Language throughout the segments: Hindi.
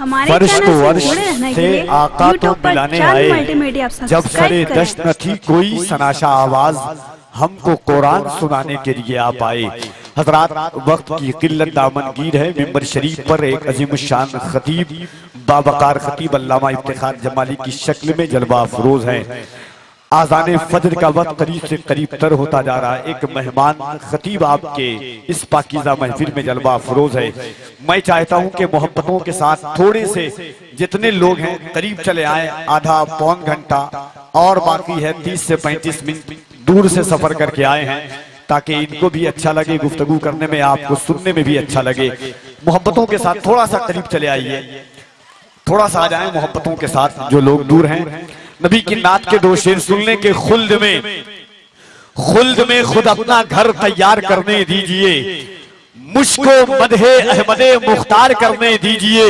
हमारे फर्श चैनल तो से अर्श जुड़े रहने के थे लिए आका तो यूट्यूब पर मिलाने चांद आए। मल्टीमीडिया आप जब सरे सब्सक्राइब दश्त न थी कोई सनाशा आवाज, हमको कुरान सुनाने के लिए आप आए। हजरात, वक्त की किल्लत दामनगीर है। मिंबर शरीफ पर एक अजीम शान खतीब बाबकार खतीब अल्लामा इफ्तिखार जमाली की शक्ल में जलवा अफरोज है। आज़ान फजर का वक्त करीब से करीब तर होता जा रहा है। एक मेहमान खतीब आपके इस पाकीज़ा महफिल में जलवा अफरोज है। मैं चाहता हूं कि मोहब्बतों के साथ थोड़े से जितने लोग हैं करीब चले आए। आधा पौन घंटा और बाकी है, 30 से 35 मिनट दूर से सफर करके आए हैं, ताकि इनको भी अच्छा लगे, गुफ्तगू करने में आपको सुनने में भी अच्छा लगे। मोहब्बतों के साथ थोड़ा सा करीब चले आइए, थोड़ा सा आ जाए मोहब्बतों के साथ जो लोग दूर हैं। नबी की नात के दो शेर सुनने के खुल्द में खुद अपना घर तैयार करने दीजिए, मुझको मदहे अहमदे मुख्तार करने दीजिए।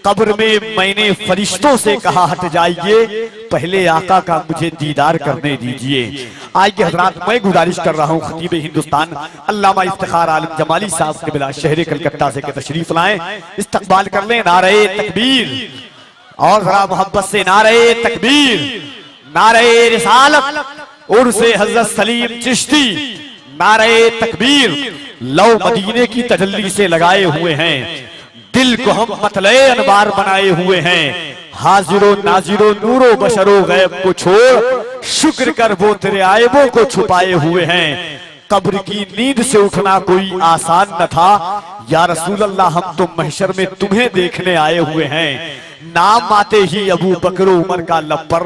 कब्र में मैंने फरिश्तों से कहा हट जाइए, पहले आका का मुझे दीदार करने दीजिए। आइए हजरात, मैं गुजारिश कर रहा हूँ खतीब हिंदुस्तान अल्लामा इफ्तिखार आलम जमाली साहब के बिला शहर कलकत्ता से के तशरीफ लाएं, इस्तकबाल कर लें। नारे तकबीर और जरा मोहब्बत से नारे तकबीर, नारे रिसालत उर्से हजरत सलीम चिश्ती, नारे तकबीर। लौ मदीने की तजल्ली से लगाए हुए हैं, दिल को हम मतले अनवार बनाए हुए हैं। हाजिरो नाजिरो नूरो बशरो गैब को छोड़, शुक्र कर वो तेरे आयबों को छुपाए हुए हैं। कब्र की नींद से उठना कोई आसान न था, या रसूल अल्लाह हम तो महशर में तुम्हें देखने आए हुए हैं। नाम आते ही अबू बकर उमर का लब पर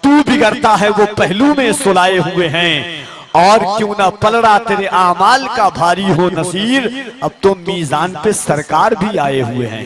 तू बिगड़ता है वो पहलू में सुलाए हुए हैं। और क्यों ना पलड़ा तेरे आमाल का भारी हो नसीर, अब तो मीजान पे सरकार भी आए हुए हैं।